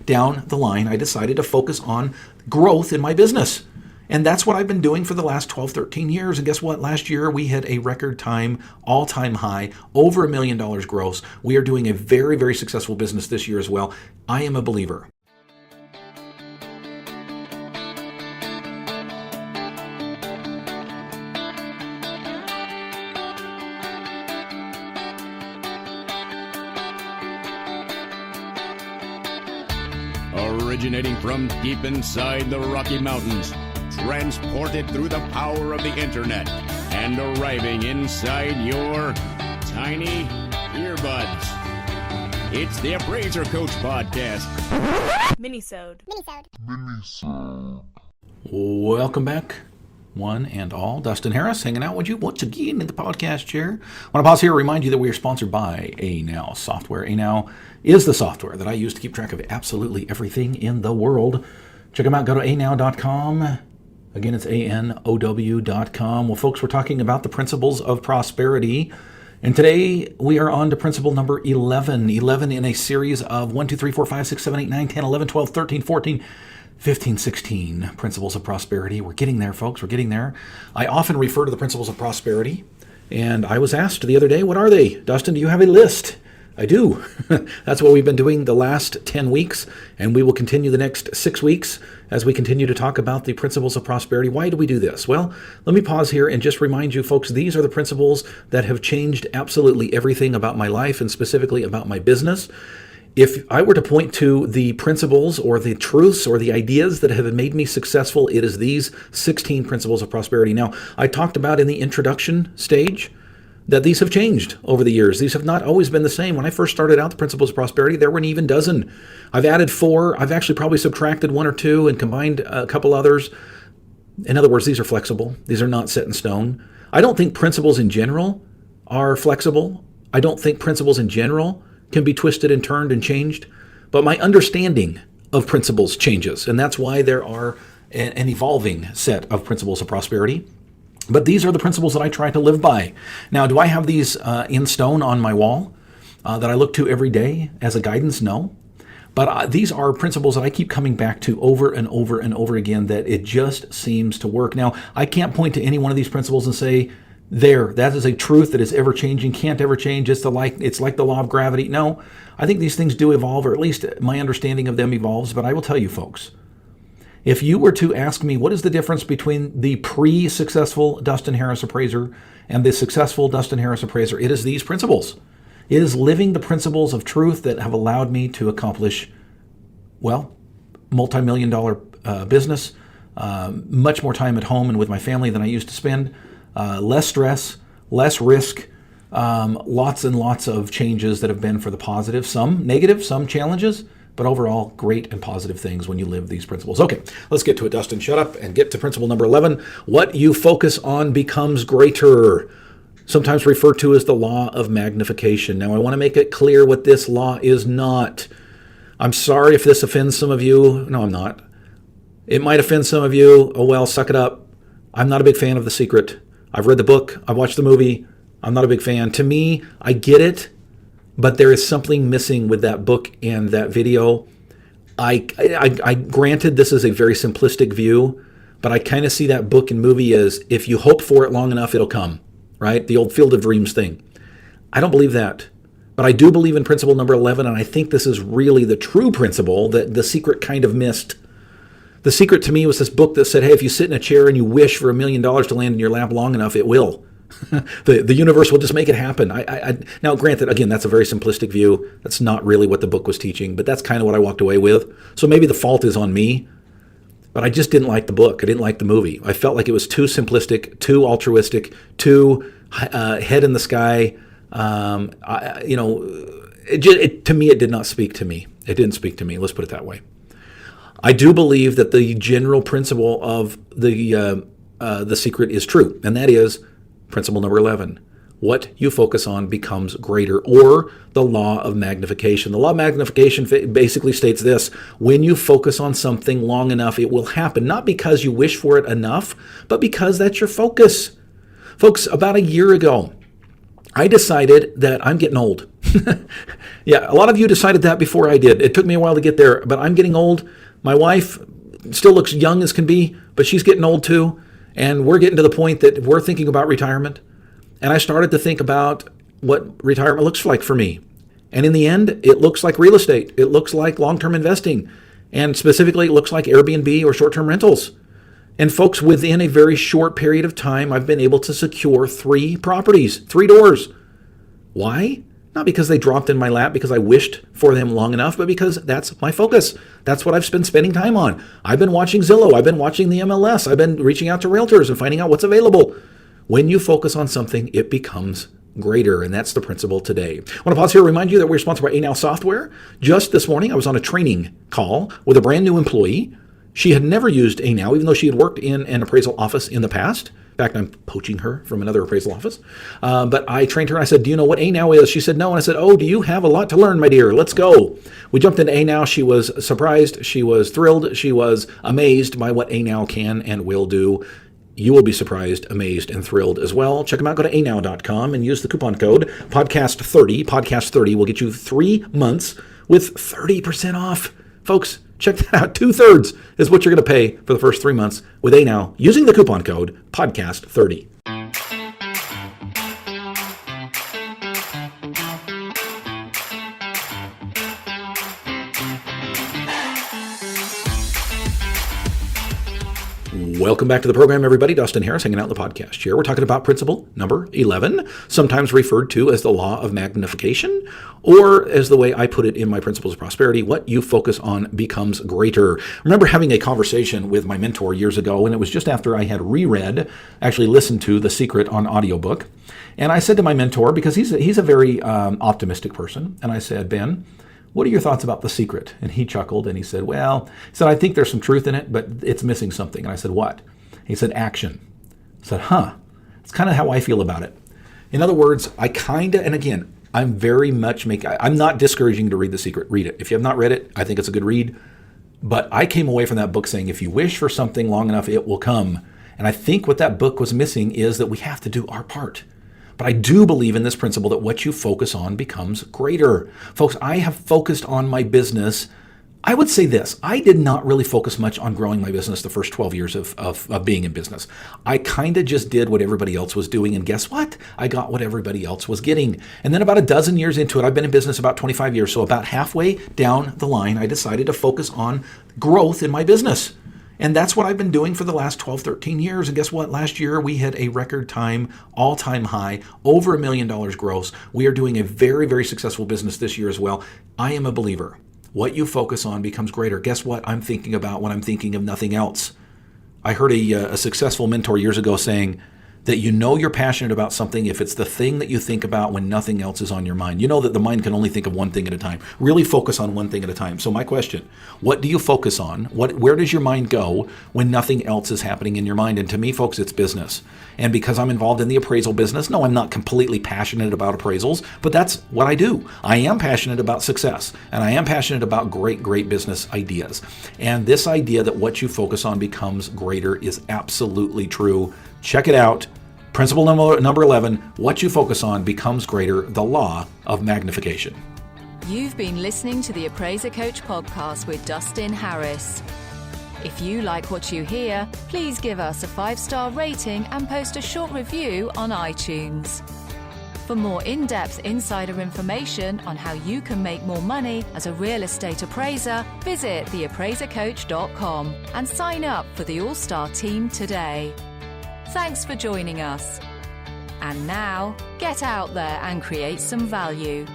down the line, I decided to focus on growth in my business. And that's what I've been doing for the last 12, 13 years. And guess what? Last year, we hit a record time, all-time high, over $1 million gross. We are doing a very, very successful business this year as well. I am a believer. Originating from deep inside the Rocky Mountains, transported through the power of the internet, and arriving inside your tiny earbuds. It's the Appraiser Coach Podcast. Minisode. Welcome back, one and all. Dustin Harris hanging out with you once again in the podcast chair. I want to pause here to remind you that we are sponsored by ANOW software. ANOW is the software that I use to keep track of absolutely everything in the world. Check them out. Go to anow.com. Again, it's anow.com. Well, folks, we're talking about the principles of prosperity. And today we are on to principle number 11. 11 in a series of 1, 2, 3, 4, 5, 6, 7, 8, 9, 10, 11, 12, 13, 14, 15, 16 principles of prosperity. We're getting there, folks. We're getting there. I often refer to the principles of prosperity. And I was asked the other day, what are they? Dustin, do you have a list? I do. That's what we've been doing the last 10 weeks, and we will continue the next 6 weeks as we continue to talk about the principles of prosperity. Why do we do this? Well, let me pause here and just remind you, folks, these are the principles that have changed absolutely everything about my life and specifically about my business. If I were to point to the principles or the truths or the ideas that have made me successful, it is these 16 principles of prosperity. Now, I talked about in the introduction stage that these have changed over the years. These have not always been the same. When I first started out the principles of prosperity, there were an even dozen. I've added 4. I've actually probably subtracted 1 or 2 and combined a couple others. In other words, these are flexible. These are not set in stone. I don't think principles in general are flexible. I don't think principles in general can be twisted and turned and changed. But my understanding of principles changes. And that's why there are an evolving set of principles of prosperity. But these are the principles that I try to live by. Now, do I have these in stone on my wall that I look to every day as a guidance? No. But these are principles that I keep coming back to over and over and over again, that it just seems to work. Now, I can't point to any one of these principles and say, that is a truth that is ever changing, can't ever change. It's like the law of gravity. No, I think these things do evolve, or at least my understanding of them evolves. But I will tell you, folks, if you were to ask me what is the difference between the pre-successful Dustin Harris appraiser and the successful Dustin Harris appraiser, it is these principles. It is living the principles of truth that have allowed me to accomplish, well, multi-million-dollar business, much more time at home and with my family than I used to spend, less stress, less risk, lots and lots of changes that have been for the positive, some negative, some challenges, but overall, great and positive things when you live these principles. Okay, let's get to it, Dustin. Shut up and get to principle number 11. What you focus on becomes greater, sometimes referred to as the law of magnification. Now, I want to make it clear what this law is not. I'm sorry if this offends some of you. No, I'm not. It might offend some of you. Oh, well, suck it up. I'm not a big fan of The Secret. I've read the book. I've watched the movie. I'm not a big fan. To me, I get it. But there is something missing with that book and that video. I granted this is a very simplistic view, but I kind of see that book and movie as if you hope for it long enough, it'll come, right? The old Field of Dreams thing. I don't believe that. But I do believe in principle number 11, and I think this is really the true principle that The Secret kind of missed. The Secret to me was this book that said, hey, if you sit in a chair and you wish for $1 million to land in your lap long enough, it will. The universe will just make it happen. Now, granted, again, that's a very simplistic view. That's not really what the book was teaching, but that's kind of what I walked away with. So maybe the fault is on me, but I just didn't like the book. I didn't like the movie. I felt like it was too simplistic, too altruistic, too head in the sky. To me, it did not speak to me. It didn't speak to me. Let's put it that way. I do believe that the general principle of the Secret is true, and that is principle number 11. What you focus on becomes greater, or the law of magnification. The law of magnification basically states this: when you focus on something long enough, it will happen, not because you wish for it enough, but because that's your focus. Folks, about a year ago, I decided that I'm getting old. Yeah, a lot of you decided that before I did. It took me a while to get there, but I'm getting old. My wife still looks young as can be, but she's getting old too. And we're getting to the point that we're thinking about retirement. And I started to think about what retirement looks like for me. And in the end, it looks like real estate. It looks like long-term investing. And specifically, it looks like Airbnb or short-term rentals. And folks, within a very short period of time, I've been able to secure 3 properties, 3 doors. Why? Not because they dropped in my lap because I wished for them long enough, but because that's my focus. That's what I've been spending time on. I've been watching Zillow. I've been watching the MLS. I've been reaching out to realtors and finding out what's available. When you focus on something, it becomes greater, and that's the principle today. I want to pause here to remind you that we're sponsored by ANOW Software. Just this morning, I was on a training call with a brand new employee. She had never used ANOW, even though she had worked in an appraisal office in the past. In fact, I'm poaching her from another appraisal office. But I trained her and I said, do you know what ANOW is? She said, no. And I said, oh, do you have a lot to learn, my dear? Let's go. We jumped into ANOW. She was surprised. She was thrilled. She was amazed by what ANOW can and will do. You will be surprised, amazed, and thrilled as well. Check them out. Go to anow.com and use the coupon code podcast30. Podcast30 will get you 3 months with 30% off. Folks, check that out. 2/3 is what you're going to pay for the first 3 months with ANOW using the coupon code podcast30. Welcome back to the program, everybody. Dustin Harris hanging out in the podcast chair. We're talking about principle number 11, sometimes referred to as the law of magnification, or as the way I put it in my Principles of Prosperity, what you focus on becomes greater. I remember having a conversation with my mentor years ago, and it was just after I had actually listened to The Secret on audiobook. And I said to my mentor, because he's a very optimistic person, and I said, Ben, what are your thoughts about The Secret? And he chuckled and he said, I think there's some truth in it, but it's missing something. And I said, what? He said, action. I said, it's kind of how I feel about it. In other words, and again, I'm very much I'm not discouraging to read The Secret. Read it. If you have not read it, I think it's a good read. But I came away from that book saying, if you wish for something long enough, it will come. And I think what that book was missing is that we have to do our part. But I do believe in this principle that what you focus on becomes greater. Folks, I have focused on my business. I would say this. I did not really focus much on growing my business the first 12 years of being in business. I kind of just did what everybody else was doing. And guess what? I got what everybody else was getting. And then about a dozen years into it, I've been in business about 25 years. So about halfway down the line, I decided to focus on growth in my business. And that's what I've been doing for the last 12, 13 years. And guess what? Last year, we had a record time, all-time high, over $1 million gross. We are doing a very, very successful business this year as well. I am a believer. What you focus on becomes greater. Guess what I'm thinking about when I'm thinking of nothing else? I heard a successful mentor years ago saying that you know you're passionate about something if it's the thing that you think about when nothing else is on your mind. You know that the mind can only think of one thing at a time. Really focus on one thing at a time. So my question, what do you focus on? Where does your mind go when nothing else is happening in your mind? And to me, folks, it's business. And because I'm involved in the appraisal business, no, I'm not completely passionate about appraisals, but that's what I do. I am passionate about success, and I am passionate about great, great business ideas. And this idea that what you focus on becomes greater is absolutely true. Check it out. Principle number 11, what you focus on becomes greater, the law of magnification. You've been listening to the Appraiser Coach podcast with Dustin Harris. If you like what you hear, please give us a 5-star rating and post a short review on iTunes. For more in-depth insider information on how you can make more money as a real estate appraiser, visit theappraisercoach.com and sign up for the All-Star team today. Thanks for joining us. And now, get out there and create some value.